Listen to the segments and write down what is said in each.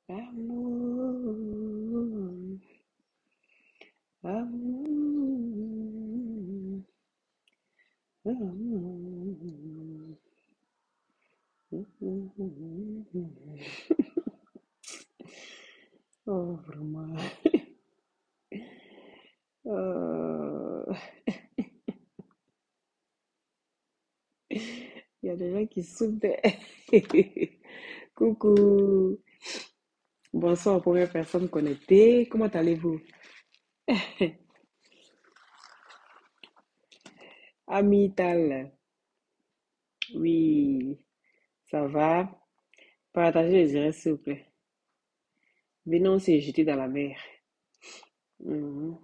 Amour, amour, amour. Oh, vraiment. Euh, Il y a des gens qui souffrent. Coucou. Bonsoir, première personne connectée. Comment allez-vous? Amital. Oui, ça va. Partagez les directs, s'il vous plaît. Venez, on s'est jeté dans la mer. Mhm.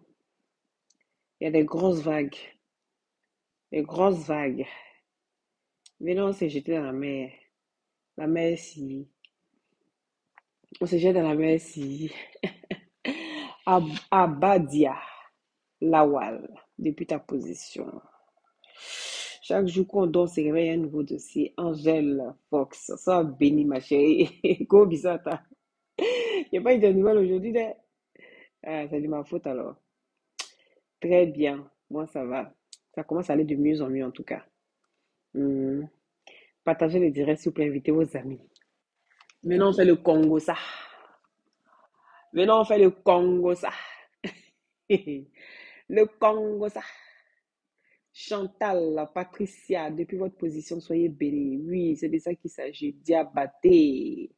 Il y a des grosses vagues. Des grosses vagues. Venez, on s'est jeté dans la mer. La mer, si. On se jette dans la mer, si. Abadia. Lawal. Depuis ta position. Chaque jour qu'on dort, se réveille un nouveau dossier. Angèle Fox. Ça béni, ma chérie. Go, bisata. Il n'y a pas eu de nouvelles aujourd'hui, là. Ah, c'est de ma faute alors. Très bien. Moi, ça va. Ça commence à aller de mieux en mieux, en tout cas. Hmm. Partagez le direct, s'il vous plaît. Invitez vos amis. Maintenant, on fait le Congo, ça. Maintenant, on fait le Congo, ça. Le Congo, ça. Chantal, Patricia, depuis votre position, soyez bénis. Oui, c'est de ça qu'il s'agit. Diabaté.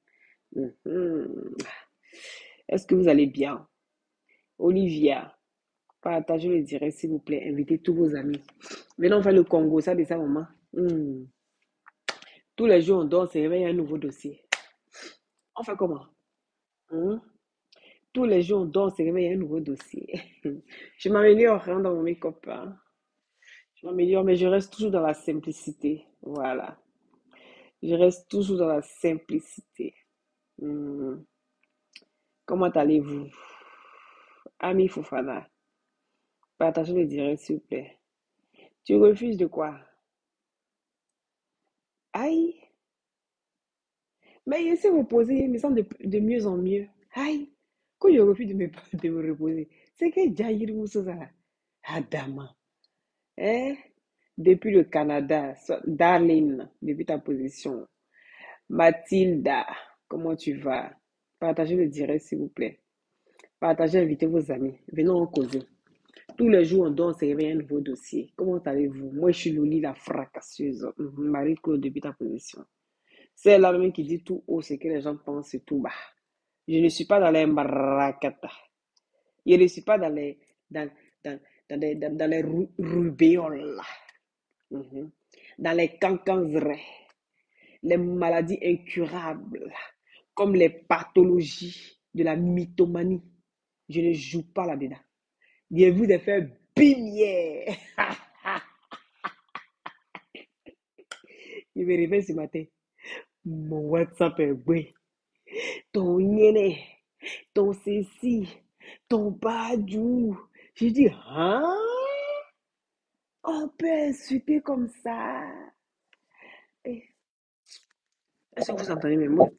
Mhm. Est-ce que vous allez bien? Olivia, partagez le direct, s'il vous plaît. Invitez tous vos amis. Maintenant, on fait le Congo, ça, de ça, maman. Tous les jours, on dort, on se réveille un nouveau dossier. On fait comment? Hmm? Tous les jours, on dort, on se réveille un nouveau dossier. Je m'améliore hein, dans mon make-up. Hein. Je m'améliore, mais je reste toujours dans la simplicité. Voilà. Je reste toujours dans la simplicité. Hmm. Comment allez-vous? Ami Fofana, partagez le direct, s'il vous plaît. Tu refuses de quoi? Aïe! Mais il s'est reposé, il me semble de mieux en mieux. Aïe! Quand je refuse de me reposer, c'est que Jair Moussa, Adama, hein? Depuis le Canada, Darlene, depuis ta position. Mathilda, comment tu vas? Partagez le direct, s'il vous plaît. Partagez, invitez vos amis. Venons en causer. Tous les jours, on dort, on se réveille un nouveau dossier. Comment allez-vous? Moi, je suis Loli, la fracasseuse. Marie-Claude, depuis ta position. C'est la même qui dit tout haut ce que les gens pensent tout bas. Je ne suis pas dans les marakata. Je ne suis pas dans, dans, dans les rubéoles. Mhm. Dans les cancanzres, les maladies incurables, comme les pathologies de la mythomanie. Je ne joue pas là-dedans. J'ai vu des faire bimier. Je me réveille ce matin. Mon WhatsApp est bruit. Ton yéné, ton ceci, ton badou. J'ai dit, hein? On peut insulter comme ça. Eh, est-ce que vous entendez mes mots?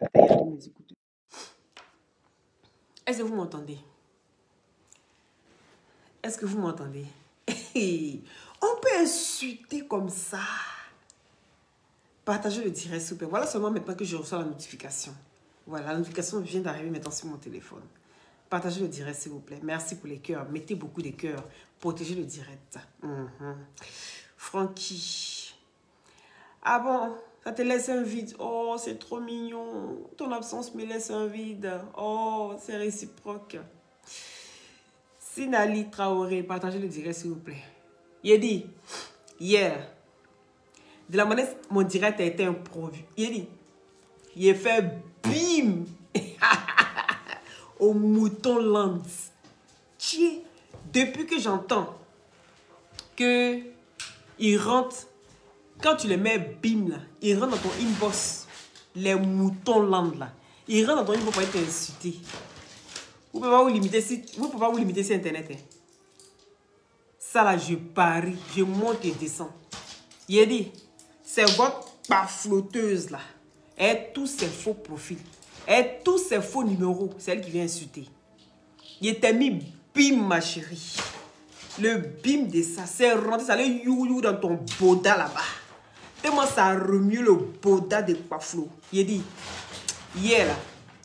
Est-ce que vous m'entendez? Est-ce que vous m'entendez? On peut insulter comme ça. Partagez le direct, s'il vous plaît. Voilà seulement maintenant que je reçois la notification. Voilà, la notification vient d'arriver maintenant sur mon téléphone. Partagez le direct, s'il vous plaît. Merci pour les cœurs. Mettez beaucoup de cœurs. Protégez le direct. Francky. Ah bon, ça te laisse un vide. Oh, c'est trop mignon. Ton absence me laisse un vide. Oh, c'est réciproque. Sinali Traoré, partagez le direct, s'il vous plaît. Il a dit, hier, de la manière mon direct a été improvisé. Il a dit, il a fait bim au mouton Lance. Tiens, depuis que j'entends que il rentre, quand tu les mets bim là, il rentre dans ton inbox, les moutons land là, il rentre dans ton inbox pour être insulté. Vous pouvez pas vous limiter sur internet. Hein. Ça là, je parie, je monte et descends. Il a dit, c'est votre baflotteuse là, et tous ces faux profils. Et tous ces faux numéros, c'est elle qui vient insulter. Il t'a mis bim, ma chérie. Le bim de ça, c'est rentré, ça allait you dans ton boda là-bas. Tellement ça remue le boda de Paflo. Il dit, hier là,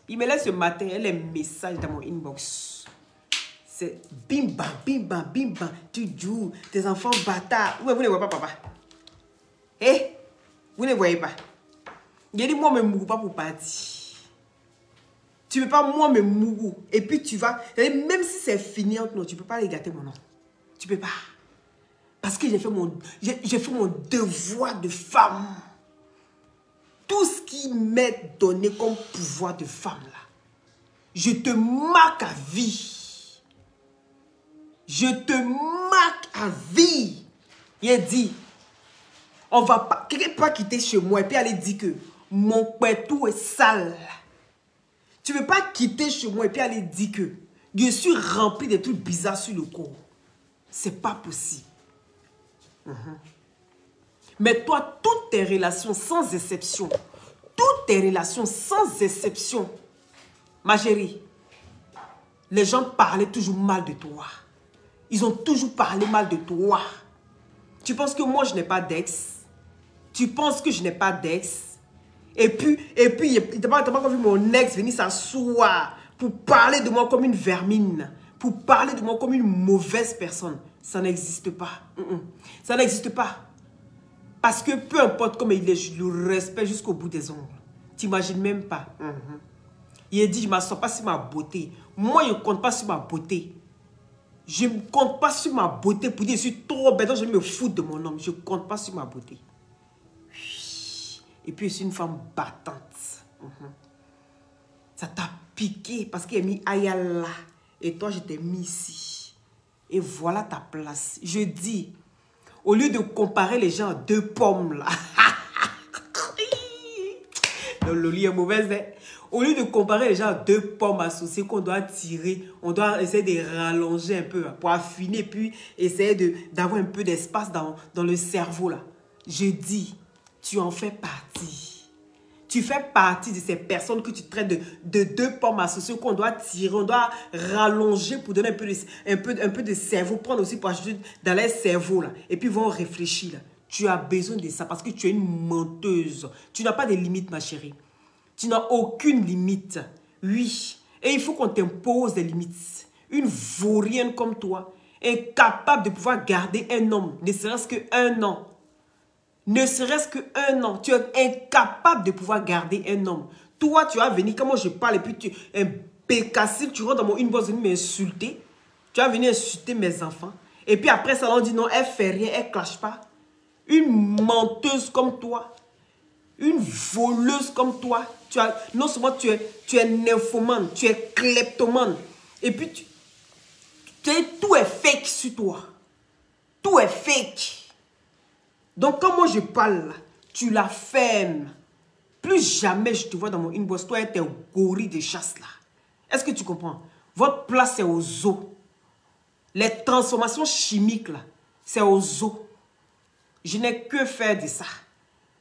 il me laisse ce matin les messages dans mon inbox. C'est bim bam, bim bam, bim bam. Tu joues, tes enfants bâtards. Ouais, vous ne voyez pas, papa. Eh, vous ne voyez pas. Il dit, moi, je ne me mourou pas pour partir. Tu ne peux pas, moi, me mourou. Et puis tu vas, même si c'est fini entre nous, tu ne peux pas les gâter mon nom. Tu ne peux pas. Parce que j'ai fait mon devoir de femme. Tout ce qui m'est donné comme pouvoir de femme, là, je te marque à vie. Je te marque à vie. Il a dit, on va pas, quelqu'un peut pas quitter chez moi et puis aller dire que mon pétou est sale. Tu ne peux pas quitter chez moi et puis aller dire que je suis rempli de trucs bizarres sur le corps. C'est pas possible. Mais toi, toutes tes relations sans exception, ma chérie, les gens parlaient toujours mal de toi. Ils ont toujours parlé mal de toi. Tu penses que moi, je n'ai pas d'ex? Tu penses que je n'ai pas d'ex? Et puis, tu n'as pas vu mon ex venir s'asseoir pour parler de moi comme une vermine, pour parler de moi comme une mauvaise personne. Ça n'existe pas. Ça n'existe pas. Parce que peu importe comment il est, je le respecte jusqu'au bout des ongles. Tu n'imagines même pas. Il a dit, je ne m'assois pas sur ma beauté. Moi, je ne compte pas sur ma beauté. Je ne compte pas sur ma beauté pour dire je suis trop bête, donc je vais me foutre de mon homme. Je ne compte pas sur ma beauté. Et puis, je suis une femme battante. Ça t'a piqué parce qu'il a mis Aya là. Et toi, je t'ai mis ici. Et voilà ta place. Je dis, au lieu de comparer les gens à deux pommes là. Le lit est mauvaise. Hein? Au lieu de comparer les gens à deux pommes associées qu'on doit tirer, on doit essayer de rallonger un peu pour affiner, puis essayer d'avoir un peu d'espace dans le cerveau là. Je dis, tu en fais partie. Tu fais partie de ces personnes que tu traites de deux pommes associées qu'on doit tirer, on doit rallonger pour donner un peu de cerveau, prendre aussi pour ajouter dans les cerveaux là. Et puis vont réfléchir là. Tu as besoin de ça parce que tu es une menteuse. Tu n'as pas de limite, ma chérie. Tu n'as aucune limite. Oui. Et il faut qu'on t'impose des limites. Une vaurienne comme toi, incapable de pouvoir garder un homme, ne serait-ce qu'un an. Ne serait-ce qu'un an. Tu es incapable de pouvoir garder un homme. Toi, tu vas venir, comment je parle, et puis tu es un bécassine, tu rentres dans mon inbox, venir m'insulter. Tu vas venir insulter mes enfants. Et puis après ça, on dit non, elle fait rien, elle ne clash pas. Une menteuse comme toi, une voleuse comme toi, non seulement tu es nymphomane, tu es kleptomane. Et puis, tout est fake sur toi. Tout est fake. Donc, quand moi je parle, tu la fermes. Plus jamais je te vois dans mon inbox, toi et tes gorilles de chasse là. Est-ce que tu comprends? Votre place, c'est aux os. Les transformations chimiques là, c'est aux os. Je n'ai que faire de ça.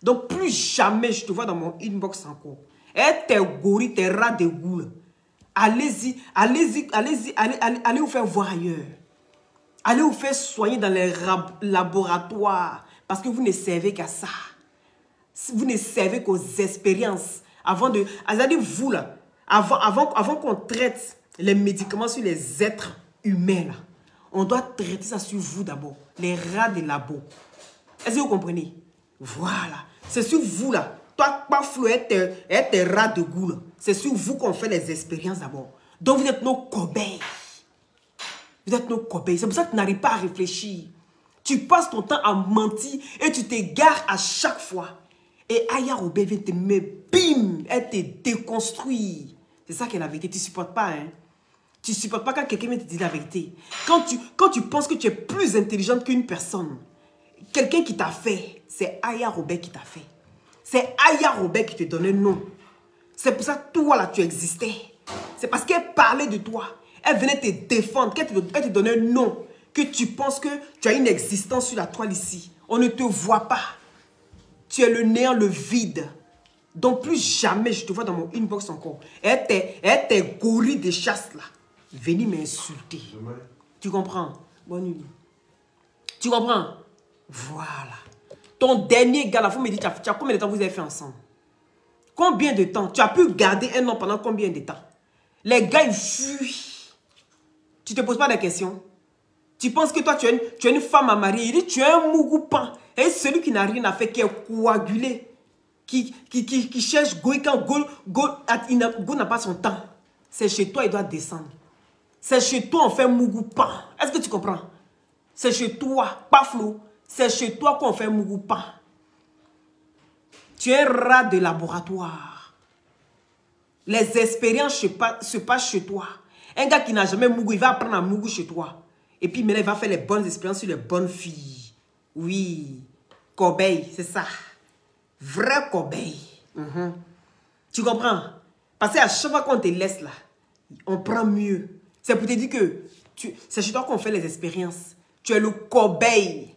Donc, plus jamais je te vois dans mon inbox encore. Et tes gorilles, tes rats de goût, allez-y, allez vous faire voir ailleurs. Allez vous faire soigner dans les laboratoires. Parce que vous ne servez qu'à ça. Vous ne servez qu'aux expériences. C'est-à-dire vous là, avant qu'on traite les médicaments sur les êtres humains là, on doit traiter ça sur vous d'abord. Les rats des labos. Est-ce que vous comprenez? Voilà. C'est sur vous là. Toi, pas flou et tes rats de goût là. C'est sur vous qu'on fait les expériences d'abord. Donc vous êtes nos cobayes. Vous êtes nos cobayes. C'est pour ça que tu n'arrives pas à réfléchir. Tu passes ton temps à mentir et tu t'égares à chaque fois. Et Aya Robert vient te mettre, bim, elle te déconstruit. C'est ça qui est la vérité. Tu ne supportes pas, hein. Tu ne supportes pas quand quelqu'un vient te dire la vérité. Quand tu penses que tu es plus intelligente qu'une personne, quelqu'un qui t'a fait, c'est Aya Robert qui t'a fait. C'est Aya Robert qui te donnait nom. C'est pour ça que toi, là, tu existais. C'est parce qu'elle parlait de toi. Elle venait te défendre, elle te donnait un nom. Que tu penses que tu as une existence sur la toile ici. On ne te voit pas. Tu es le néant, le vide. Donc, plus jamais je te vois dans mon inbox encore. Et tes gorilles de chasse là, venez m'insulter. Tu comprends? Bonne nuit. Tu comprends? Voilà. Ton dernier gars là, faut me dire, tu as combien de temps vous avez fait ensemble? Combien de temps? Tu as pu garder un homme pendant combien de temps? Les gars, ils fuient. Tu te poses pas des questions? Tu penses que toi, tu es une femme à marier. Il dit, tu es un mougoupan. Et celui qui n'a rien à faire, qui est coagulé, qui cherche Go, quand Go n'a pas son temps. C'est chez toi, il doit descendre. C'est chez toi, on fait mougoupan. Est-ce que tu comprends? C'est chez toi, pas flou. C'est chez toi qu'on fait mougoupan. Tu es un rat de laboratoire. Les expériences se passent chez toi. Un gars qui n'a jamais mougou, il va apprendre à mougou chez toi. Et puis maintenant, il va faire les bonnes expériences sur les bonnes filles. Oui. Corbeille, c'est ça. Vrai corbeille. Tu comprends? Parce qu'à chaque fois qu'on te laisse là, on prend mieux. C'est pour te dire que c'est chez toi qu'on fait les expériences. Tu es le corbeille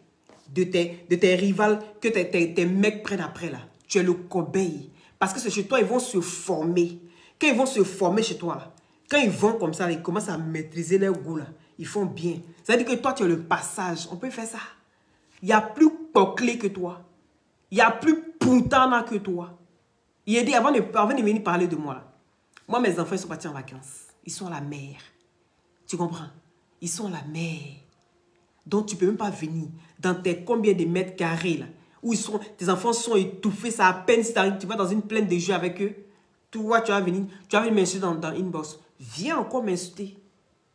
de tes rivales que tes mecs prennent après là. Tu es le corbeille. Parce que c'est chez toi, ils vont se former. Quand ils vont se former chez toi là, quand ils vont comme ça, ils commencent à maîtriser leur goût là. Ils font bien. Ça veut dire que toi, tu es le passage. On peut faire ça. Il n'y a plus coclé que toi. Il n'y a plus puntana que toi. Il a dit, avant de venir parler de moi, là, moi, mes enfants, ils sont partis en vacances. Ils sont à la mer. Tu comprends? Ils sont à la mer. Donc, tu ne peux même pas venir dans tes combien de mètres carrés, là, où tes enfants sont étouffés. Ça à peine si tu vas dans une plaine de jeux avec eux. Toi, tu vas venir m'insulter dans Inbox. Viens encore m'insulter.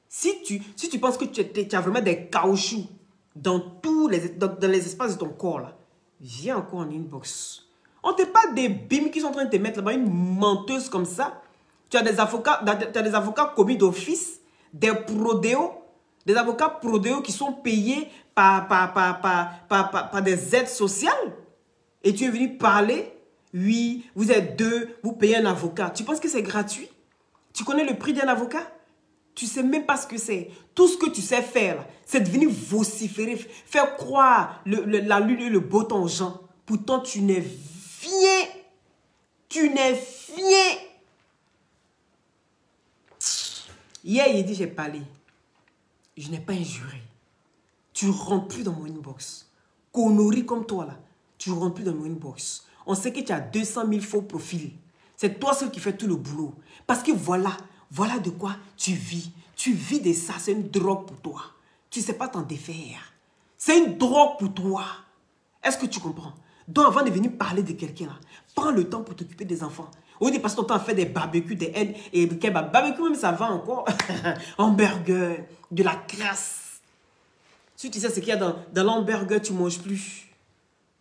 Si tu penses que tu as vraiment des caoutchoucs dans les espaces de ton corps, là, viens encore en inbox. On ne t'est pas des bimes qui sont en train de te mettre là-bas, une menteuse comme ça. Tu as des avocats commis d'office, des prodéos, des avocats prodéos qui sont payés par des aides sociales. Et tu es venu parler, oui, vous êtes deux, vous payez un avocat. Tu penses que c'est gratuit? Tu connais le prix d'un avocat? Tu ne sais même pas ce que c'est. Tout ce que tu sais faire, c'est de venir vociférer, faire croire la lune et le beau temps aux gens. Pourtant, tu n'es rien. Tu n'es rien. Hier, il dit, j'ai parlé. Je n'ai pas injuré. Tu ne rentres plus dans mon inbox. Connerie comme toi, là, tu ne rentres plus dans mon inbox. On sait que tu as 200 000 faux profils. C'est toi seul qui fais tout le boulot. Parce que voilà de quoi tu vis. Tu vis de ça, c'est une drogue pour toi. Tu ne sais pas t'en défaire. C'est une drogue pour toi. Est-ce que tu comprends? Donc avant de venir parler de quelqu'un, prends le temps pour t'occuper des enfants. Au lieu de passer ton temps à faire des barbecues, des haines et des kebabs. Barbecue même ça va encore. Hamburger, de la crasse. Si tu sais ce qu'il y a dans l'hamburger, tu ne manges plus.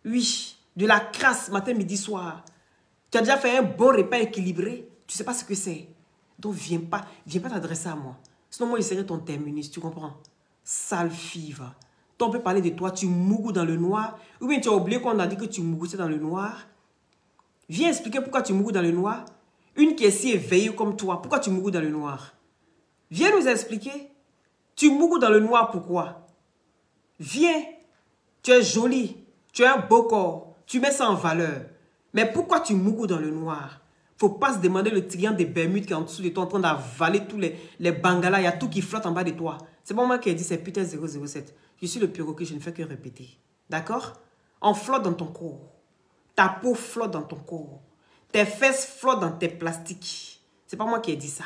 Oui, de la crasse matin, midi, soir. Tu as déjà fait un bon repas équilibré. Tu ne sais pas ce que c'est. Donc, viens pas t'adresser à moi. Sinon, moi, je serai ton terminus. Tu comprends? Sale fille, va. Donc, on peut parler de toi. Tu mougou dans le noir. Ou bien tu as oublié qu'on a dit que tu mougoussais dans le noir. Viens expliquer pourquoi tu mougou dans le noir. Une qui est si éveillée comme toi. Pourquoi tu mougou dans le noir? Viens nous expliquer. Tu mougou dans le noir, pourquoi? Viens. Tu es jolie. Tu as un beau corps. Tu mets ça en valeur. Mais pourquoi tu mougou dans le noir? Faut pas se demander le tigre des Bermudes qui est en dessous de toi en train d'avaler tous les bangalas. Il y a tout qui flotte en bas de toi. C'est pas moi qui ai dit, c'est Peter 007. Je suis le perroquet, je ne fais que répéter. D'accord? On flotte dans ton corps. Ta peau flotte dans ton corps. Tes fesses flottent dans tes plastiques. C'est pas moi qui ai dit ça.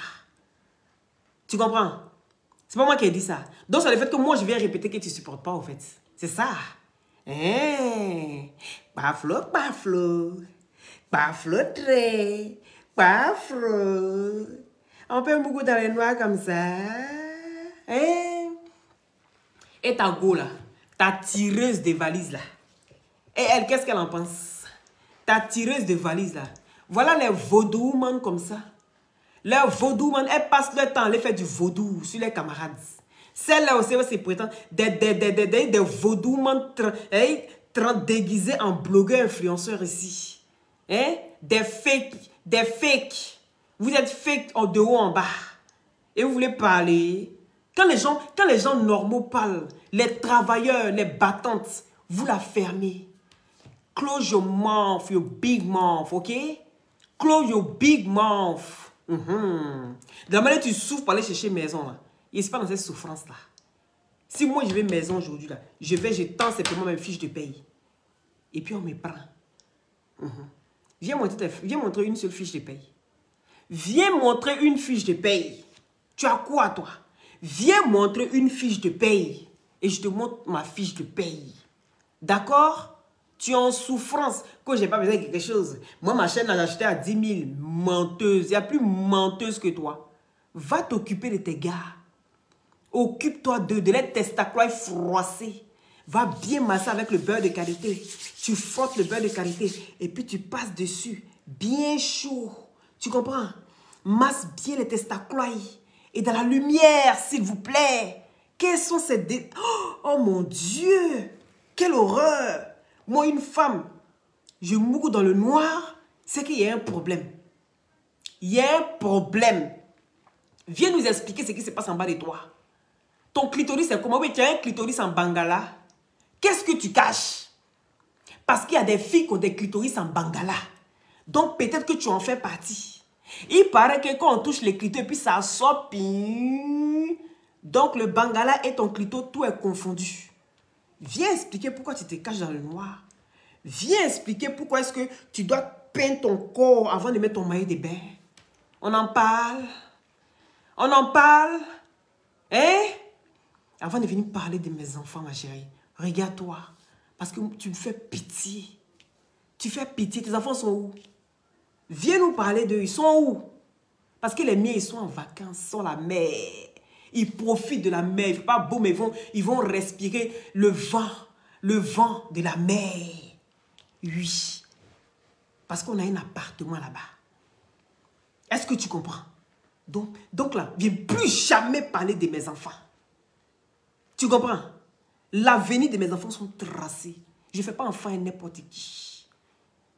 Tu comprends? C'est pas moi qui ai dit ça. Donc, c'est le fait que moi, je viens répéter que tu ne supportes pas, au fait. C'est ça. Hein? Pas flot, pas flot. Pas flotrer. Pas flot. On peut beaucoup dans les noirs comme ça. Hein? Et ta go là, ta tireuse de valises là. Et elle, qu'est-ce qu'elle en pense? Ta tireuse de valises là. Voilà les vaudou women comme ça. Les vaudou women, elles passent leur temps à aller faire du vaudou sur les camarades. Celles-là aussi, c'est pourtant des vaudou women déguisés en blogueurs influenceurs ici. Hein? Des fakes. Vous êtes fake de haut en bas. Et vous voulez parler. Quand les gens normaux parlent, les travailleurs, les battantes, vous la fermez. Close your mouth, your big mouth, ok? Close your big mouth. De la manière dont tu souffres pour aller chercher maison, là. Il n'est pas dans cette souffrance-là. Si moi, je vais maison aujourd'hui, là, je tends simplement mes fiches de paye. Et puis, on me prend. Viens montrer une seule fiche de paye. Viens montrer une fiche de paye. Tu as quoi, toi? Viens montrer une fiche de paye. Et je te montre ma fiche de paye. D'accord? Tu es en souffrance. Quand je n'ai pas besoin de quelque chose. Moi, ma chaîne, j'ai acheté à 10 000. Menteuse. Il y a plus menteuse que toi. Va t'occuper de tes gars. Occupe-toi de lait testacloï froissé. Va bien masser avec le beurre de karité. Tu frottes le beurre de karité. Et puis tu passes dessus. Bien chaud. Tu comprends? Masse bien les testacloï. Et dans la lumière, s'il vous plaît. Quels sont ces... Oh mon Dieu! Quelle horreur! Moi, une femme, je mourre dans le noir, c'est qu'il y a un problème. Il y a un problème. Viens nous expliquer ce qui se passe en bas de toi. Ton clitoris, c'est comment? Oui, tu as un clitoris en bangala. Qu'est-ce que tu caches? Parce qu'il y a des filles qui ont des clitoris en bangala. Donc, peut-être que tu en fais partie. Il paraît que quand on touche les clitoris, puis ça sort. Donc, le bangala et ton clito, tout est confondu. Viens expliquer pourquoi tu te caches dans le noir. Viens expliquer pourquoi est-ce que tu dois peindre ton corps avant de mettre ton maillot de bain. On en parle. On en parle. Hein? Avant de venir parler de mes enfants, ma chérie, regarde-toi. Parce que tu me fais pitié. Tu fais pitié. Tes enfants sont où? Viens nous parler d'eux. Ils sont où? Parce que les miens, ils sont en vacances, ils sont à la mer. Ils profitent de la mer. Il ne fait pas beau, mais ils vont respirer le vent de la mer. Oui. Parce qu'on a un appartement là-bas. Est-ce que tu comprends? Donc là, viens plus jamais parler de mes enfants. Tu comprends? L'avenir de mes enfants sont tracés. Je ne fais pas enfant à n'importe qui.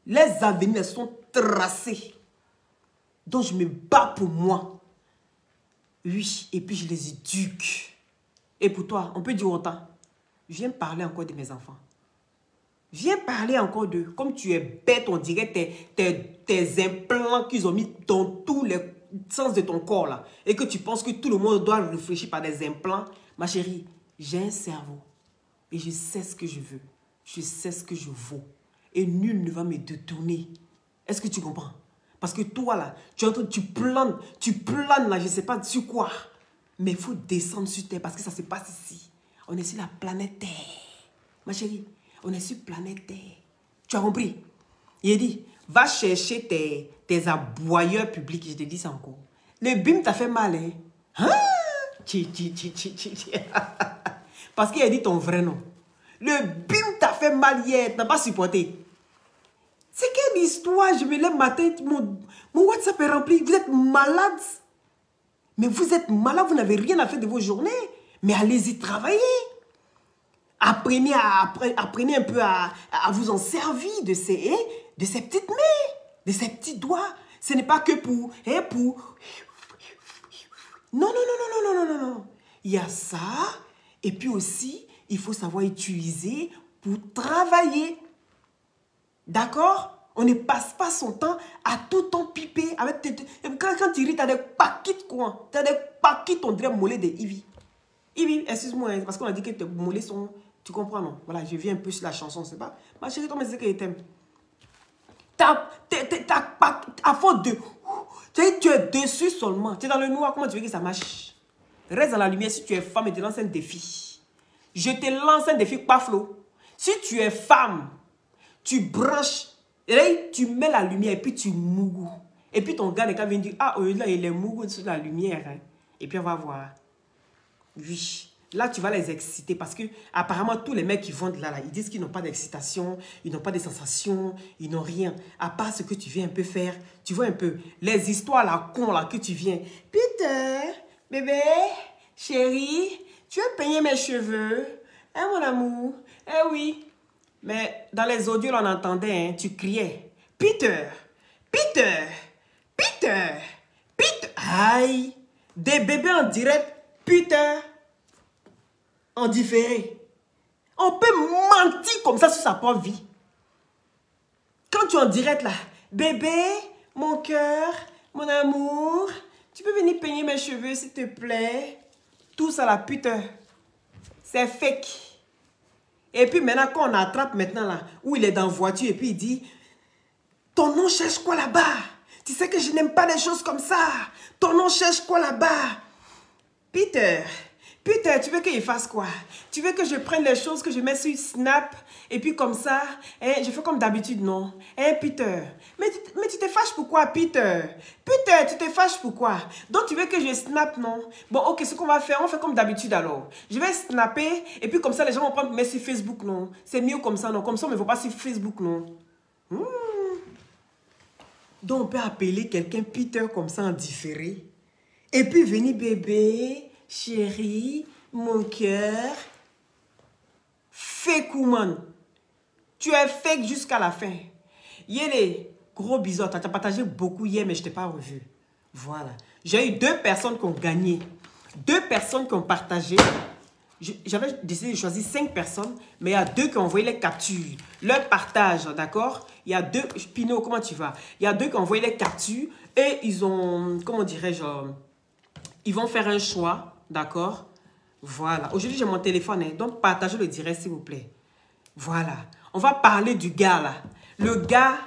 Les avenirs sont tracés. Donc je me bats pour moi. Oui, et puis je les éduque. Et pour toi, on peut dire autant. Viens parler encore de mes enfants. Viens parler encore d'eux. Comme tu es bête, on dirait tes implants qu'ils ont mis dans tous les sens de ton corps là. Et que tu penses que tout le monde doit réfléchir par des implants. Ma chérie, j'ai un cerveau. Et je sais ce que je veux. Je sais ce que je vaux. Et nul ne va me détourner. Est-ce que tu comprends? Parce que toi là, tu planes là, je ne sais pas sur quoi. Mais il faut descendre sur Terre parce que ça se passe ici. On est sur la planète Terre. Ma chérie, on est sur planète Terre. Tu as compris? Il dit, va chercher tes aboyeurs publics. Je te dis ça encore. Le bim t'a fait mal, hein? Parce qu'il a dit ton vrai nom. Le bim t'a fait mal hier. Tu n'as pas supporté. C'est quelle histoire? Je me lève matin, mon WhatsApp est rempli. Vous êtes malade. Mais vous êtes malade, vous n'avez rien à faire de vos journées. Mais allez-y travailler. Apprenez un peu à vous en servir de ces petites mains, de ces petits doigts. Ce n'est pas que pour... Non, non, non, non, non, non, non, non. Il y a ça. Et puis aussi, il faut savoir utiliser pour travailler. D'accord? On ne passe pas son temps à tout le temps piper. Quand tu ris, tu as des paquets quoi. Tu as des paquets, on dirait mollet de Ivy. Ivy, excuse-moi, parce qu'on a dit que tes mollets sont... Tu comprends, non? Voilà, je viens un peu sur la chanson, c'est pas... Ma chérie, toi, mais c'est que je t'aime. À faute de... Tu es dessus seulement. Tu es dans le noir, comment tu veux que ça marche? Reste dans la lumière si tu es femme et tu lances un défi. Je te lance un défi, pas flot. Si tu es femme, tu branches, et là, tu mets la lumière et puis tu mourres. Et puis ton gars, vient dire, ah, là, il est mouru sur la lumière. Hein. Et puis on va voir. Oui. Là, tu vas les exciter parce que apparemment tous les mecs qui vendent là, ils disent qu'ils n'ont pas d'excitation, ils n'ont pas de sensations, ils n'ont rien. À part ce que tu viens un peu faire, tu vois un peu les histoires là, cons là que tu viens. Peter, bébé, chérie, tu veux peigner mes cheveux? Hein, mon amour? Eh oui. Mais dans les audios, là, on entendait, hein, tu criais. Peter, Peter, Peter, Peter. Aïe, des bébés en direct, Peter. En différé. On peut mentir comme ça sur sa propre vie. Quand tu es en direct là, bébé, Mon cœur, mon amour, tu peux venir peigner mes cheveux, s'il te plaît? Tout ça, la putain, c'est fake. Et puis maintenant, quand on attrape maintenant là, où il est dans la voiture et puis il dit, ton nom cherche quoi là-bas? Tu sais que je n'aime pas les choses comme ça. Ton nom cherche quoi là-bas? Peter, Peter, tu veux qu'il fasse quoi? Tu veux que je prenne les choses que je mets sur Snap et puis comme ça, je fais comme d'habitude, non? Peter, mais tu te fâches pourquoi, Peter? Peter, tu te fâches pourquoi? Donc tu veux que je snap, non? Bon, ok, ce qu'on va faire, on fait comme d'habitude alors. Je vais snapper et puis comme ça, les gens vont prendre mes sur Facebook, non? C'est mieux comme ça, non? Comme ça, on ne va pas sur Facebook, non? Donc on peut appeler quelqu'un Peter comme ça en différé. Et puis venir bébé, chérie, mon cœur. Fake woman. Tu es fake jusqu'à la fin. Yélé, gros bisous. Tu as partagé beaucoup hier, mais je ne t'ai pas revu. Voilà. J'ai eu 2 personnes qui ont gagné. 2 personnes qui ont partagé. J'avais décidé de choisir 5 personnes, mais il y a 2 qui ont envoyé les captures. Leur partage, d'accord? Il y a 2... Pino, comment tu vas? Il y a 2 qui ont envoyé les captures et ils ont... Comment dirais-je? Ils vont faire un choix, d'accord? Voilà. Aujourd'hui, j'ai mon téléphone, hein, donc partagez le direct, s'il vous plaît. Voilà. On va parler du gars, là. Le gars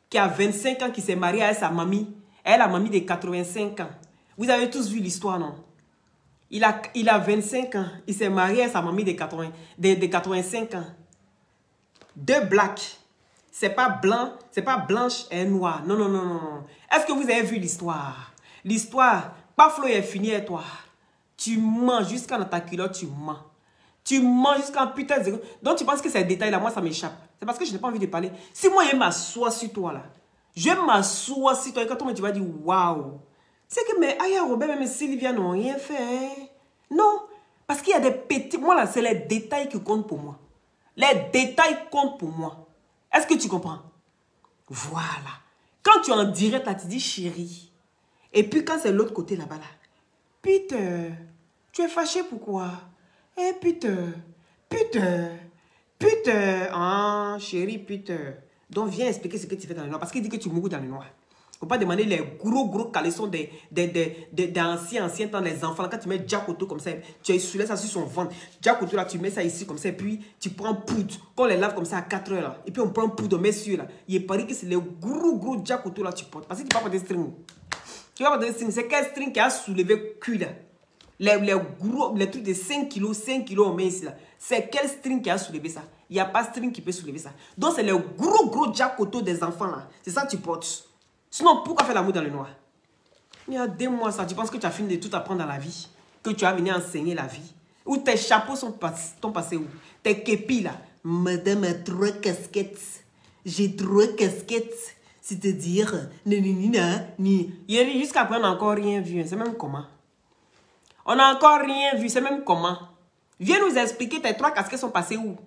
qui a 25 ans, qui s'est marié avec sa mamie. Elle, la mamie de 85 ans. Vous avez tous vu l'histoire, non? Il a 25 ans. Il s'est marié avec sa mamie de 85 ans. 2 blacks. C'est pas blanc, c'est pas blanche et noire. Non, non, non, non. Est-ce que vous avez vu l'histoire? L'histoire, Paflo est fini avec toi. Tu mens jusqu'à dans ta culotte, tu mens. Tu mens jusqu'à putain de... Donc tu penses que ces détails-là, moi, ça m'échappe. C'est parce que je n'ai pas envie de parler. Si moi, je m'assois sur toi, là. Je m'assois sur toi et quand tu vas dire, waouh. C'est que mes Aya Robert, même Sylvia n'ont rien fait. Hein? Non. Parce qu'il y a des petits... Moi, là, c'est les détails qui comptent pour moi. Les détails comptent pour moi. Est-ce que tu comprends? Voilà. Quand tu es en direct, là, tu dis chérie. Et puis quand c'est l'autre côté là-bas, là. Peter, tu es fâché pourquoi? Peter, Peter, Peter. Ah, chérie Peter. Donc viens expliquer ce que tu fais dans le noir. Parce qu'il dit que tu mourras dans le noir. Il ne faut pas demander les gros caleçons d'anciens temps, les enfants. Quand tu mets Jack Otto comme ça, tu soulèves ça sur son ventre. Jack Otto là, tu mets ça ici comme ça, et puis tu prends poudre. Quand on les lave comme ça à 4 heures là, et puis on prend poudre, on met sur là. Il est paru que c'est les gros Jack Otto là tu portes. Parce que tu ne vas pas porter string. Tu vas porter string. C'est quel string qui a soulevé le cul là? Les trucs de 5 kilos, on met ici là. C'est quel string qui a soulevé ça? Il n'y a pas string qui peut soulever ça. Donc c'est les gros Jack Otto des enfants là. C'est ça que tu portes. Sinon, pourquoi faire l'amour dans le noir? Il y a 2 mois, ça. Tu penses que tu as fini de tout apprendre dans la vie? Que tu as venu enseigner la vie? Ou tes chapeaux sont passés où? Tes képis là? Madame a 3 casquettes. J'ai 3 casquettes. C'est-à-dire, jusqu'à présent, on n'a encore rien vu. C'est même comment? On n'a encore rien vu. C'est même comment? Viens nous expliquer tes 3 casquettes sont passées où?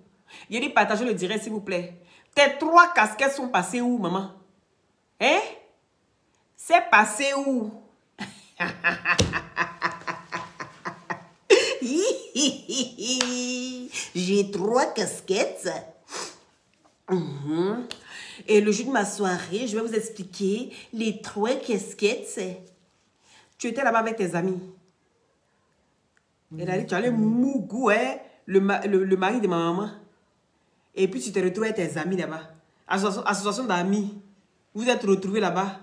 Yéri, partagez le direct, s'il vous plaît. Tes 3 casquettes sont passées où, maman? Hein? C'est passé où? J'ai 3 casquettes. Et le jour de ma soirée, je vais vous expliquer les 3 casquettes. Tu étais là-bas avec tes amis. Et là, tu allais mougou, hein, le mari de ma maman. Et puis tu te retrouves avec tes amis là-bas. Association d'amis. Vous êtes retrouvés là-bas.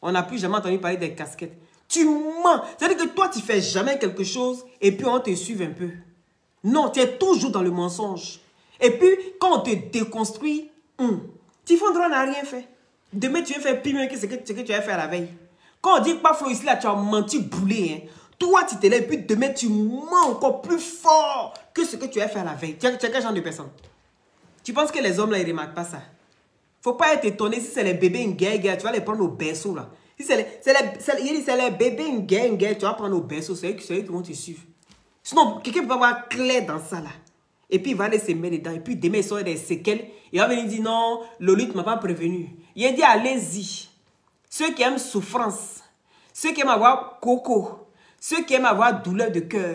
On n'a plus jamais entendu parler des casquettes. Tu mens. C'est-à-dire que toi, tu fais jamais quelque chose et puis on te suit un peu. Non, tu es toujours dans le mensonge. Et puis, quand on te déconstruit, Tifondra n'a rien fait. Demain, tu vas faire plus mieux que ce que tu as fait la veille. Quand on dit pas Flo ici, là, tu as menti boulé. Hein. Toi, tu te lèves et puis demain, tu mens encore plus fort que ce que tu as fait la veille. Tu es quel genre de personne? Tu penses que les hommes, là, ils ne remarquent pas ça? Faut pas être étonné si c'est les bébés ngé, tu vas les prendre au berceau là. Si c'est les bébés ngé, tu vas prendre au berceau, c'est eux qui vont te suivre. Sinon, quelqu'un peut avoir clair dans ça là. Et puis il va aller se mettre dedans. Et puis demain, il sort des séquelles. Il va venir dire non, Lolite ne m'a pas prévenu. Il a dit allez-y. Ceux qui aiment souffrance, ceux qui aiment avoir coco, ceux qui aiment avoir douleur de cœur,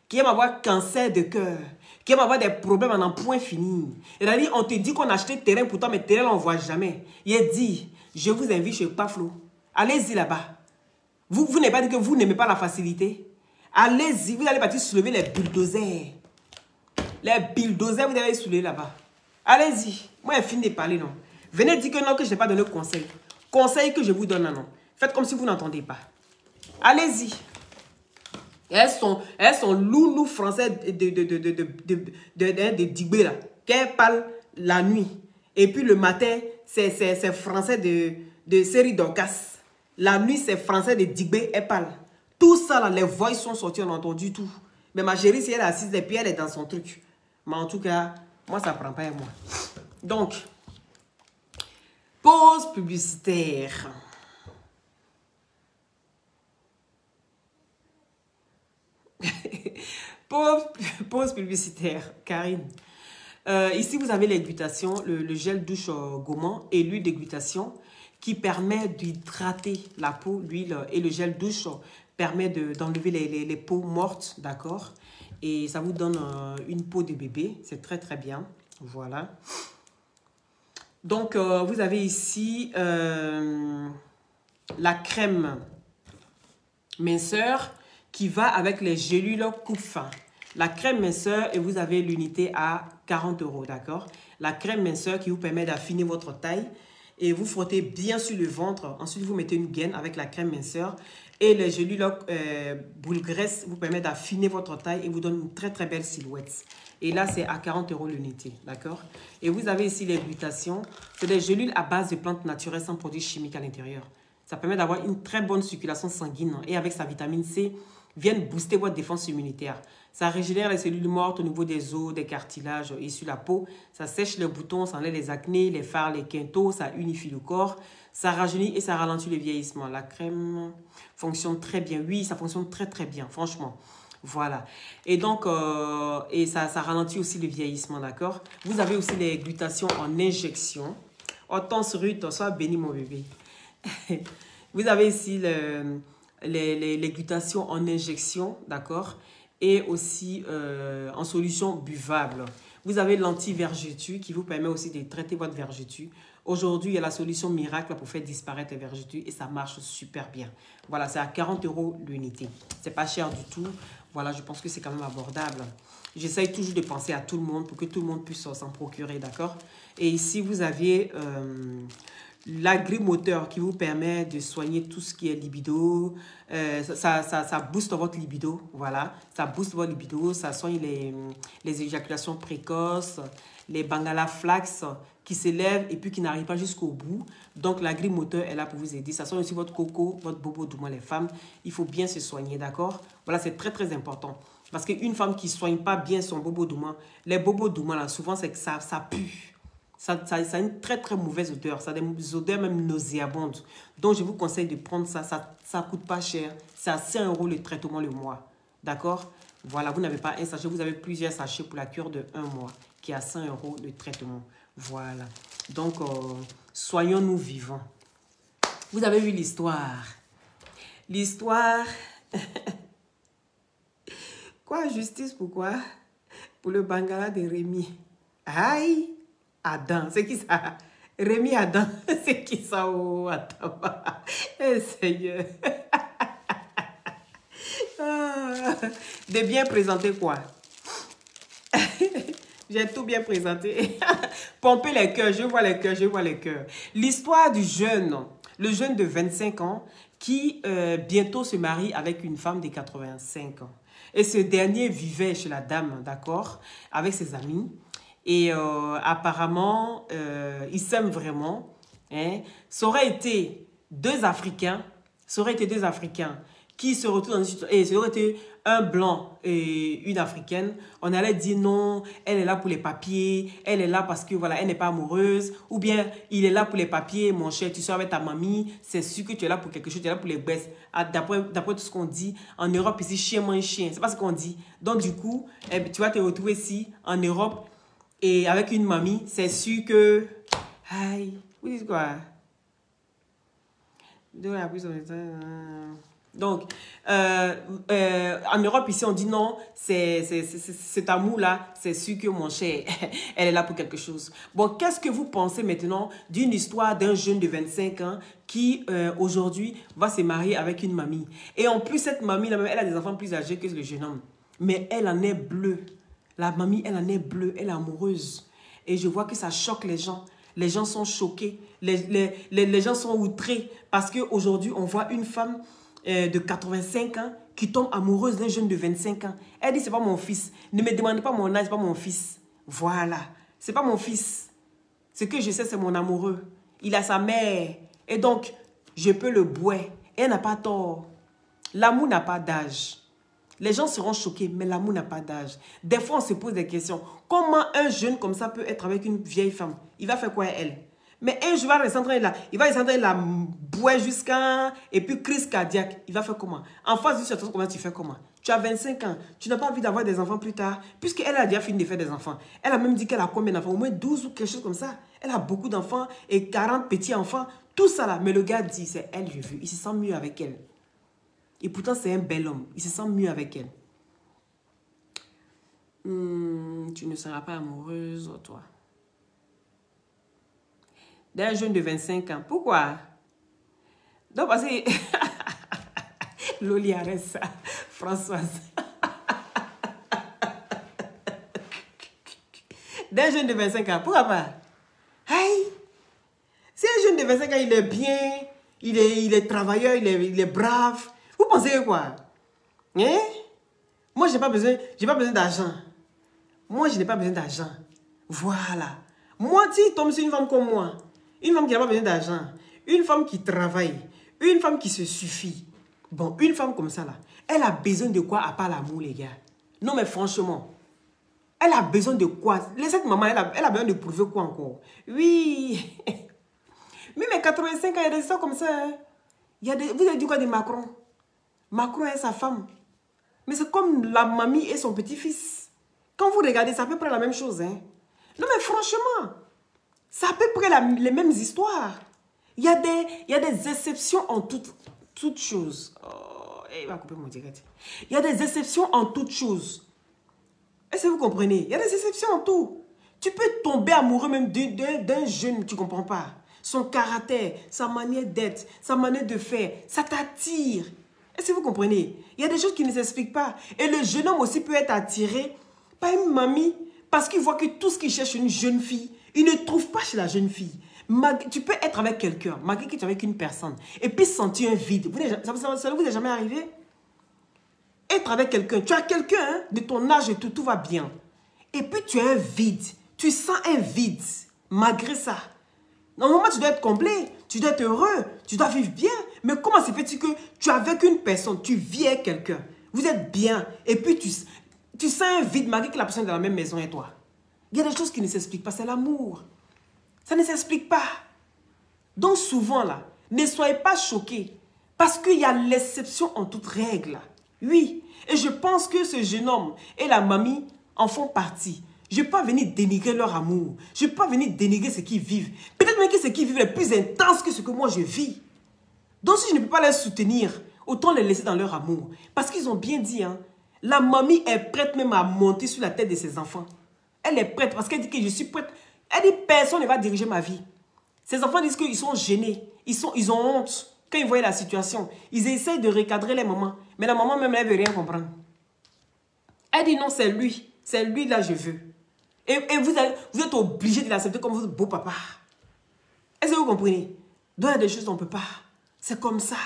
qui aiment avoir cancer de cœur, qui aiment avoir des problèmes en un point fini. Il a dit, on te dit qu'on a acheté terrain pour toi, mais terrain, on ne voit jamais. Il a dit, je vous invite chez Paflo. Allez-y là-bas. Vous n'avez pas dit que vous n'aimez pas la facilité. Allez-y, vous allez partir soulever les bulldozers. Les bulldozers, vous allez soulever là-bas. Allez-y. Moi, j'ai fini de parler, non. Venez dire que non, que je n'ai pas donné conseil. Conseil que je vous donne, non. Faites comme si vous n'entendez pas. Allez-y. Elles sont loulou français de Digbé, là. Qu'elles parlent la nuit. Et puis le matin, c'est français de série d'Orcas. La nuit, c'est français de Digbé, elles parlent. Tout ça, là, les voix sont sorties, on n'a entendu tout. Mais ma chérie, si elle est assise et puis elle est dans son truc. Mais en tout cas, moi, ça ne prend pas à moi. Donc, pause publicitaire. Pause publicitaire, Karine. Ici, vous avez l'églutation, le gel douche gommant et l'huile d'églutation qui permet d'hydrater la peau. L'huile et le gel douche permet d'enlever les peaux mortes, d'accord? Et ça vous donne une peau de bébé. C'est très, très bien. Voilà. Donc, vous avez ici la crème minceur qui va avec les gélules coupe-fin. La crème minceur, et vous avez l'unité à 40 €, d'accord? La crème minceur qui vous permet d'affiner votre taille et vous frottez bien sur le ventre. Ensuite, vous mettez une gaine avec la crème minceur et les gélules boule graisse vous permettent d'affiner votre taille et vous donne une très très belle silhouette. Et là, c'est à 40 € l'unité, d'accord? Et vous avez ici les glutations. C'est des gélules à base de plantes naturelles sans produits chimiques à l'intérieur. Ça permet d'avoir une très bonne circulation sanguine et avec sa vitamine C, viennent booster votre défense immunitaire. Ça régénère les cellules mortes au niveau des os, des cartilages et sur la peau. Ça sèche les boutons, ça enlève les acnés, les fards, les quintaux, ça unifie le corps. Ça rajeunit et ça ralentit le vieillissement. La crème fonctionne très bien. Oui, ça fonctionne très très bien, franchement. Voilà. Et donc, ça ralentit aussi le vieillissement, d'accord? Vous avez aussi les glutations en injection. Hortense Ruth, sois béni mon bébé. Vous avez ici les glutations en injection, d'accord? Et aussi en solution buvable. Vous avez l'anti-vergeture qui vous permet aussi de traiter votre vergeture. Aujourd'hui, il y a la solution miracle pour faire disparaître les vergetures et ça marche super bien. Voilà, c'est à 40 € l'unité. C'est pas cher du tout. Voilà, je pense que c'est quand même abordable. J'essaye toujours de penser à tout le monde pour que tout le monde puisse s'en procurer, d'accord? Et ici, vous avez l'agrimoteur qui vous permet de soigner tout ce qui est libido. Ça booste votre libido, voilà. Ça booste votre libido, ça soigne les éjaculations précoces, les bangala flax qui s'élèvent et puis qui n'arrivent pas jusqu'au bout. Donc, l'agrimoteur est là pour vous aider. Ça soigne aussi votre coco, votre bobo, du moins les femmes. Il faut bien se soigner, d'accord? Voilà, c'est très, très important. Parce qu'une femme qui ne soigne pas bien son bobo douma, les bobos douma, là, souvent, c'est que ça pue. Ça a une très, très mauvaise odeur. Ça a des odeurs même nauséabondes. Donc, je vous conseille de prendre ça. Ça ne coûte pas cher. C'est à 5 € le traitement le mois. D'accord? Voilà, vous n'avez pas un sachet. Vous avez plusieurs sachets pour la cure de 1 mois qui est à 5 € le traitement. Voilà. Donc, soyons-nous vivants. Vous avez vu l'histoire. L'histoire... Quoi, justice, pourquoi? Pour le Bangala de Rémi. Aïe! Adam, c'est qui ça? Rémi Adam, c'est qui ça? Oh, attends. Eh, Seigneur. De bien présenter quoi? J'ai tout bien présenté. Pomper les cœurs, je vois les cœurs, je vois les cœurs. L'histoire du jeune, le jeune de 25 ans qui bientôt se marie avec une femme de 85 ans. Et ce dernier vivait chez la dame, d'accord, avec ses amis. Et apparemment, ils s'aiment vraiment. Hein. Ça aurait été deux Africains qui se retrouvent dans une situation, et ça aurait été un blanc et une africaine, on allait dire non, elle est là pour les papiers, elle est là parce que voilà, elle n'est pas amoureuse, ou bien il est là pour les papiers, mon cher, tu sors avec ta mamie, c'est sûr que tu es là pour quelque chose, tu es là pour les baisses. D'après tout ce qu'on dit, en Europe, ici, chien mange chien, c'est pas ce qu'on dit. Donc du coup, tu vas te retrouver ici, en Europe, et avec une mamie, c'est sûr que... Aïe, vous dites quoi? Donc, en Europe, ici, on dit non, cet amour-là, c'est sûr que mon cher, elle est là pour quelque chose. Bon, qu'est-ce que vous pensez maintenant d'une histoire d'un jeune de 25 ans qui, aujourd'hui, va se marier avec une mamie? Et en plus, cette mamie-là, elle a des enfants plus âgés que le jeune homme. Mais elle en est bleue. La mamie, elle en est bleue, elle est amoureuse. Et je vois que ça choque les gens. Les gens sont choqués. Les gens sont outrés. Parce qu'aujourd'hui, on voit une femme de 85 ans qui tombe amoureuse d'un jeune de 25 ans. Elle dit, c'est pas mon fils. Ne me demandez pas mon âge, c'est pas mon fils. Voilà. C'est pas mon fils. Ce que je sais, c'est mon amoureux. Il a sa mère. Et donc, je peux le boire. Elle n'a pas tort. L'amour n'a pas d'âge. Les gens seront choqués, mais l'amour n'a pas d'âge. Des fois, on se pose des questions. Comment un jeune comme ça peut être avec une vieille femme? Il va faire quoi, elle? Mais un jour, il va descendre la boire jusqu'à... Et puis, crise cardiaque. Il va faire comment? En face de situation, comment tu fais comment? Tu as 25 ans. Tu n'as pas envie d'avoir des enfants plus tard. Puisqu'elle a déjà fini de faire des enfants. Elle a même dit qu'elle a combien d'enfants? Au moins 12 ou quelque chose comme ça. Elle a beaucoup d'enfants et 40 petits-enfants. Tout ça là. Mais le gars dit, c'est elle, je veux. Il se sent mieux avec elle. Et pourtant, c'est un bel homme. Il se sent mieux avec elle. Tu ne seras pas amoureuse, toi. D'un jeune de 25 ans. Pourquoi? Donc, parce que... Loli, arrête ça. Françoise. D'un jeune de 25 ans. Pourquoi pas? Hey! Si un jeune de 25 ans, il est bien, il est travailleur, il est brave. Vous pensez que quoi? Hein? Moi, j'ai pas besoin d'argent. Moi, je n'ai pas besoin d'argent. Voilà. Moi, si il tombe sur une femme comme moi, une femme qui n'a pas besoin d'argent, une femme qui travaille, une femme qui se suffit. Bon, une femme comme ça, là, elle a besoin de quoi à part l'amour, les gars? Non, mais franchement, elle a besoin de quoi? Cette maman, elle a besoin de prouver quoi encore? Oui. Oui, mais 85 ans, il y a des histoires comme ça. Hein? Vous avez dit quoi de Macron? Macron et sa femme. Mais c'est comme la mamie et son petit-fils. Quand vous regardez, c'est à peu près la même chose. Hein? Non, mais franchement, c'est à peu près les mêmes histoires. Il y a des exceptions en toutes choses. Oh, il va couper mon direct. Il y a des exceptions en toutes choses. Est-ce que vous comprenez? Il y a des exceptions en tout. Tu peux tomber amoureux même d'un jeune, tu ne comprends pas. Son caractère, sa manière d'être, sa manière de faire, ça t'attire. Est-ce que vous comprenez? Il y a des choses qui ne s'expliquent pas. Et le jeune homme aussi peut être attiré par une mamie parce qu'il voit que tout ce qu'il cherche une jeune fille, il ne trouve pas chez la jeune fille. Tu peux être avec quelqu'un, malgré que tu es avec une personne, et puis sentir un vide. Ça ne vous est jamais arrivé? Être avec quelqu'un, tu as quelqu'un hein, de ton âge et tout va bien. Et puis tu as un vide, tu sens un vide, malgré ça. Normalement, tu dois être complet, tu dois être heureux, tu dois vivre bien. Mais comment se fait-il que tu es avec une personne, tu vis avec quelqu'un, vous êtes bien, et puis tu sens un vide malgré que la personne est dans la même maison et toi? Il y a des choses qui ne s'expliquent pas, c'est l'amour. Ça ne s'explique pas. Donc souvent là, ne soyez pas choqués, parce qu'il y a l'exception en toute règle. Oui, et je pense que ce jeune homme et la mamie en font partie. Je ne vais pas venir dénigrer leur amour. Je ne vais pas venir dénigrer ce qu'ils vivent. Peut-être même que ce qu'ils vivent est plus intense que ce que moi je vis. Donc si je ne peux pas les soutenir, autant les laisser dans leur amour. Parce qu'ils ont bien dit, hein, la mamie est prête même à monter sur la tête de ses enfants. Elle est prête parce qu'elle dit que je suis prête. Elle dit personne ne va diriger ma vie. Ses enfants disent qu'ils sont gênés. Ils ont honte. Quand ils voient la situation, ils essayent de recadrer les mamans. Mais la maman même, elle ne veut rien comprendre. Elle dit non, c'est lui. C'est lui là, je veux. Et vous êtes obligé de l'accepter comme votre beau papa. Est-ce que vous comprenez? Donc, il y a des choses qu'on ne peut pas. C'est comme ça.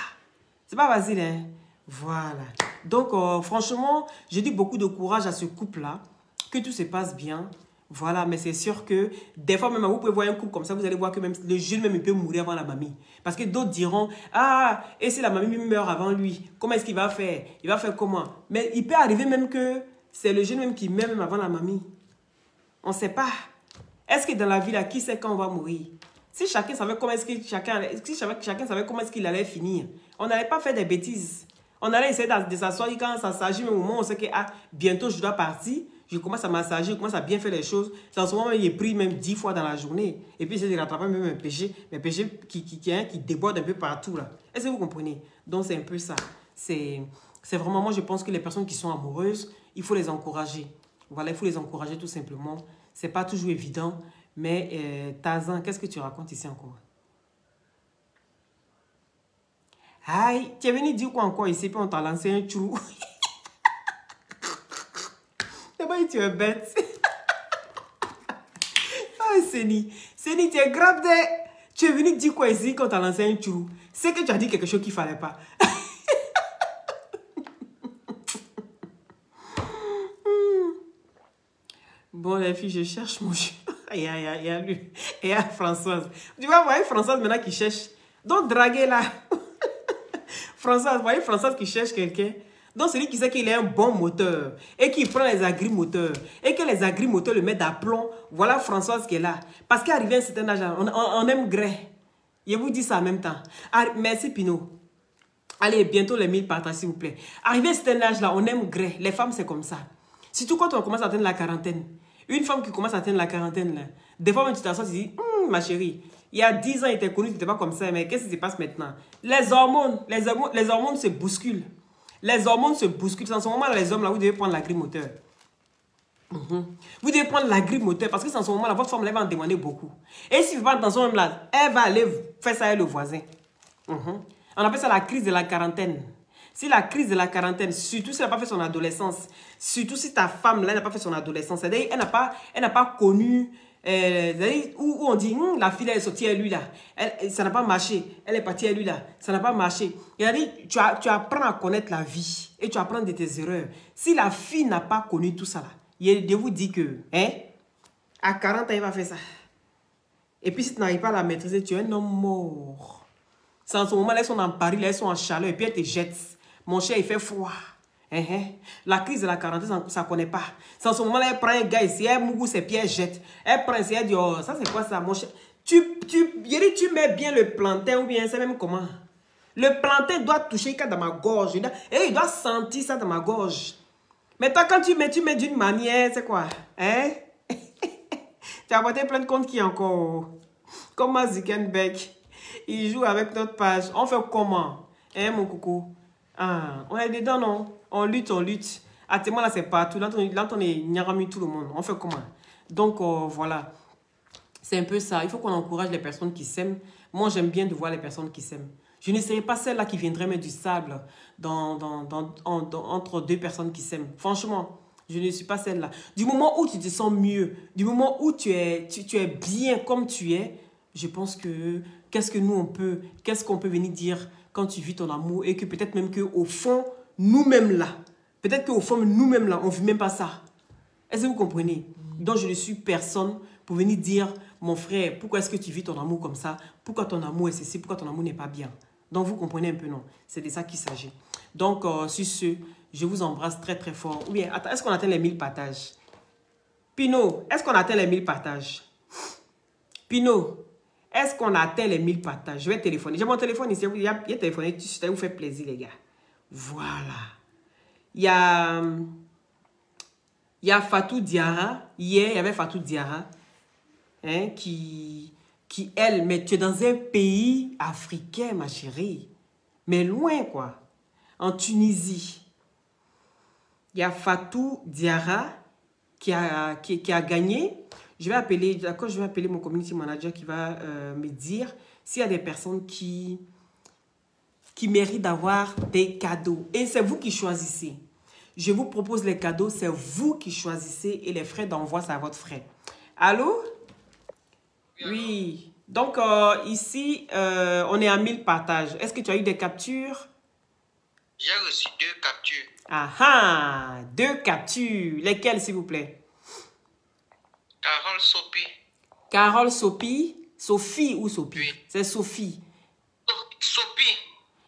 C'est pas facile, hein? Voilà. Donc, franchement, je dis beaucoup de courage à ce couple-là. Que tout se passe bien. Voilà, mais c'est sûr que des fois, même vous pouvez voir un couple comme ça, vous allez voir que même le jeune même il peut mourir avant la mamie. Parce que d'autres diront, ah, et si la mamie meurt avant lui, comment est-ce qu'il va faire? Il va faire comment? Mais il peut arriver même que c'est le jeune même qui meurt même avant la mamie. On ne sait pas. Est-ce que dans la vie, là, qui sait quand on va mourir? Si chacun savait comment est-ce que chacun savait comment est-ce qu'il allait finir, on n'allait pas faire des bêtises. On allait essayer de s'asseoir quand ça s'agit, mais au moment où on sait que ah, bientôt je dois partir, je commence à m'assager, je commence à bien faire les choses. C'est en ce moment, il est pris même 10 fois dans la journée. Et puis, j'essaie de rattraper même un péché qui déborde un peu partout. Est-ce que vous comprenez? Donc, c'est un peu ça. C'est vraiment, moi je pense que les personnes qui sont amoureuses, il faut les encourager. Voilà, il faut les encourager tout simplement. C'est pas toujours évident, mais Tarzan, qu'est-ce que tu racontes ici encore? Aïe, tu es venu dire quoi encore ici, puis on t'a lancé un trou. D'abord, tu es bête. Ah, Séni, tu es grave de... Tu es venu dire quoi ici quand t'a lancé un trou? C'est que tu as dit quelque chose qu'il fallait pas. Bon, les filles, je cherche mon jeu. Il y a lui. Et il y a Françoise. Tu vois, vous voyez Françoise maintenant qui cherche. Donc, draguer là. Françoise, vous voyez Françoise qui cherche quelqu'un. Donc, celui qui sait qu'il a un bon moteur et qui prend les agrimoteurs et que les agrimoteurs le mettent d'aplomb, voilà Françoise qui est là. Parce qu'arrivé à un certain âge, on aime gré. Je vous dis ça en même temps. Ah, merci Pinot. Allez, bientôt les 1000 partages, s'il vous plaît. Arrivé à un certain âge là, on aime gré. Les femmes, c'est comme ça. Surtout quand on commence à atteindre la quarantaine. Une femme qui commence à atteindre la quarantaine, là, des fois, quand tu t'assois, tu dis, ma chérie, il y a 10 ans, il était connu, tu n'étais pas comme ça, mais qu'est-ce qui se passe maintenant? Les hormones se bousculent. Les hormones se bousculent. En ce moment, là, les hommes, là, vous devez prendre la grippe moteur. Vous devez prendre la grippe moteur parce que en ce moment, là, votre femme, elle va en demander beaucoup. Et si vous faites attention, même là, elle va aller faire ça avec le voisin. On appelle ça la crise de la quarantaine. Si la crise de la quarantaine, surtout si elle n'a pas fait son adolescence, surtout si ta femme là n'a pas fait son adolescence, c'est-à-dire elle n'a pas connu, où on dit, la fille elle est sortie à lui là, ça n'a pas marché, elle est partie à lui là, ça n'a pas marché. Tu apprends à connaître la vie et tu apprends de tes erreurs. Si la fille n'a pas connu tout ça là, je vous dis que, à 40 ans, elle va faire ça. Et puis si tu n'arrives pas à la maîtriser, tu es un homme mort. C'est en ce moment, elles sont en Paris, elles sont en chaleur, et puis elles te jettent. Mon cher, il fait froid. La crise de la quarantaine, ça ne connaît pas. C'est en ce moment, elle prend un gars ici, elle mouille ses pieds, elle jette. Elle prend ici, elle dit, oh, ça c'est quoi ça, mon cher? Tu mets bien le plantain ou bien, c'est même comment? Le plantain doit toucher dans ma gorge. Et il doit sentir ça dans ma gorge. Mais toi, quand tu mets d'une manière, c'est quoi? Tu as apporté plein de comptes qui encore. Comme Zuckerberg. Il joue avec notre page. On fait comment? Mon coucou? Ah, on est dedans, non? On lutte, on lutte. À témoin, là, c'est partout. Là, on est nyarami tout le monde. On fait comment? Donc, voilà. C'est un peu ça. Il faut qu'on encourage les personnes qui s'aiment. Moi, j'aime bien de voir les personnes qui s'aiment. Je ne serai pas celle-là qui viendrait mettre du sable entre deux personnes qui s'aiment. Franchement, je ne suis pas celle-là. Du moment où tu te sens mieux, du moment où tu es bien comme tu es, je pense que qu'est-ce qu'on peut venir dire quand tu vis ton amour et que peut-être même qu'au fond, nous-mêmes là, on ne vit même pas ça. Est-ce que vous comprenez? Donc, je ne suis personne pour venir dire, mon frère, pourquoi est-ce que tu vis ton amour comme ça? Pourquoi ton amour est ceci? Pourquoi ton amour n'est pas bien? Donc, vous comprenez un peu, non? C'est de ça qu'il s'agit. Donc, sur ce, je vous embrasse très, très fort. Ou bien, est-ce qu'on atteint les 1000 partages? Pino, est-ce qu'on atteint les 1000 partages? Pino, est-ce qu'on atteint les 1000 partages? Je vais téléphoner. J'ai mon téléphone ici. Il y a téléphoné. Ça vous fait plaisir, les gars. Voilà. Il y a Fatou Diarra. Hier, il y avait Fatou Diarra. Qui, elle, mais tu es dans un pays africain, ma chérie. Mais loin, quoi. En Tunisie. Il y a Fatou Diarra qui a gagné. Je vais appeler mon community manager qui va me dire s'il y a des personnes qui méritent d'avoir des cadeaux. Et c'est vous qui choisissez. Je vous propose les cadeaux, c'est vous qui choisissez et les frais d'envoi, c'est à votre frais. Allô? Oui. Donc, ici, on est à 1000 partages. Est-ce que tu as eu des captures? J'ai reçu 2 captures. Ah ah! 2 captures. Lesquelles, s'il vous plaît? Carole Sopi. Carole Sopi? Sophie ou Sopi? Oui. C'est Sophie. Sopi.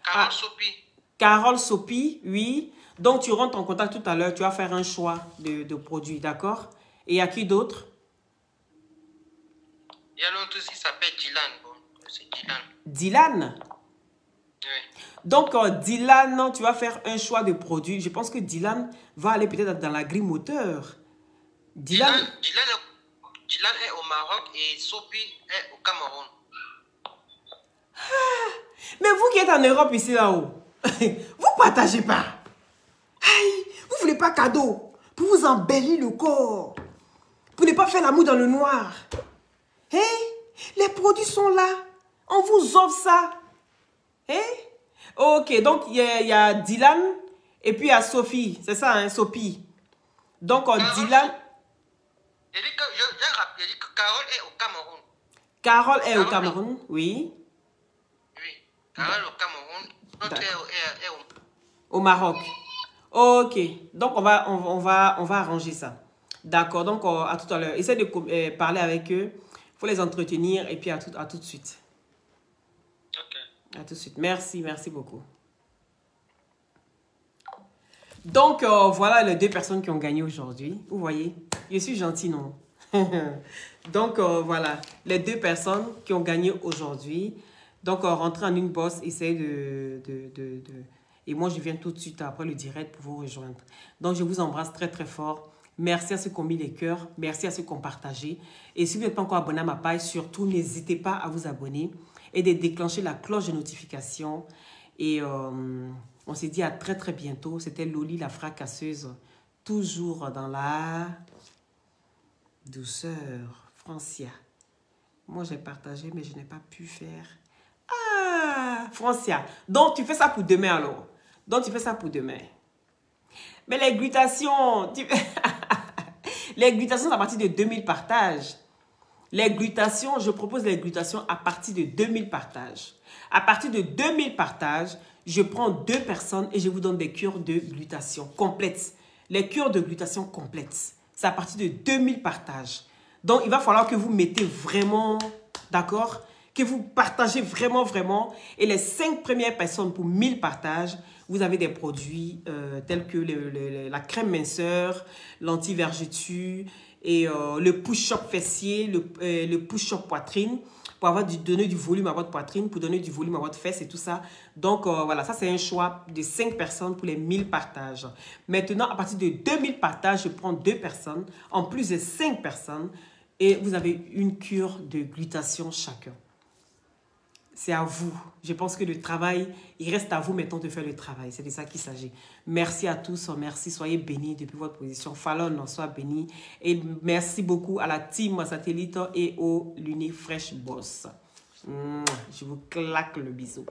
Carole Sopi. Carole Sopi, oui. Donc, tu rentres en contact tout à l'heure. Tu vas faire un choix de produits, d'accord? Et il y a qui d'autre? Il y a l'autre aussi qui s'appelle Dylan. Bon, c'est Dylan. Dylan? Oui. Donc, Dylan, tu vas faire un choix de produits. Je pense que Dylan va aller peut-être dans la grille moteur. Dylan est au Maroc et Sopi est au Cameroun. Mais vous qui êtes en Europe ici, là-haut, Vous partagez pas. Aïe, vous voulez pas cadeau pour vous embellir le corps. Pour ne pas faire l'amour dans le noir. Hein? Les produits sont là. On vous offre ça. Hein? Ok, donc il y a Dylan et puis il y a Sophie. C'est ça, hein, Sophie. Donc Dylan... J'ai dit que, j'ai dit que Carole est au Cameroun. Carole est au Cameroun, oui. Oui, Carole est au Cameroun. L'autre est au Maroc. Ok, donc on va arranger ça. D'accord, donc à tout à l'heure. Essaie de parler avec eux. Il faut les entretenir et puis à tout de suite. Ok. À tout de suite. Merci beaucoup. Donc, voilà les 2 personnes qui ont gagné aujourd'hui. Vous voyez, je suis gentil, non? Donc, voilà, les 2 personnes qui ont gagné aujourd'hui. Donc, rentrez en inbox, essayez Et moi, je viens tout de suite après le direct pour vous rejoindre. Donc, je vous embrasse très, très fort. Merci à ceux qui ont mis les cœurs. Merci à ceux qui ont partagé. Et si vous n'êtes pas encore abonné à ma page, surtout, n'hésitez pas à vous abonner et de déclencher la cloche de notification. Et on s'est dit à très, très bientôt. C'était Loli, la fracasseuse. Toujours dans la douceur. Francia. Moi, j'ai partagé, mais je n'ai pas pu faire. Ah, Francia. Donc, tu fais ça pour demain alors. Donc, tu fais ça pour demain. Mais les glutations, les glutations, c'est à partir de 2000 partages. Les glutations, je propose les glutations à partir de 2000 partages. À partir de 2000 partages, je prends 2 personnes et je vous donne des cures de glutation complètes. Les cures de glutation complètes, c'est à partir de 2000 partages. Donc, il va falloir que vous mettez vraiment, d'accord? Que vous partagez vraiment, vraiment. Et les 5 premières personnes pour 1000 partages, vous avez des produits tels que la crème minceur, l'anti-vergeture et le push-up fessier, le push-up poitrine pour donner du volume à votre poitrine, pour donner du volume à votre fesse et tout ça. Donc, voilà, ça c'est un choix de 5 personnes pour les 1000 partages. Maintenant, à partir de 2000 partages, je prends 2 personnes, en plus de 5 personnes, et vous avez une cure de glutation chacun. C'est à vous. Je pense que le travail, il reste à vous maintenant de faire le travail. C'est de ça qu'il s'agit. Merci à tous. Merci. Soyez bénis depuis votre position. Fallon, soit béni. Et merci beaucoup à la team Satellite et au Luni Fresh Boss. Je vous claque le bisou.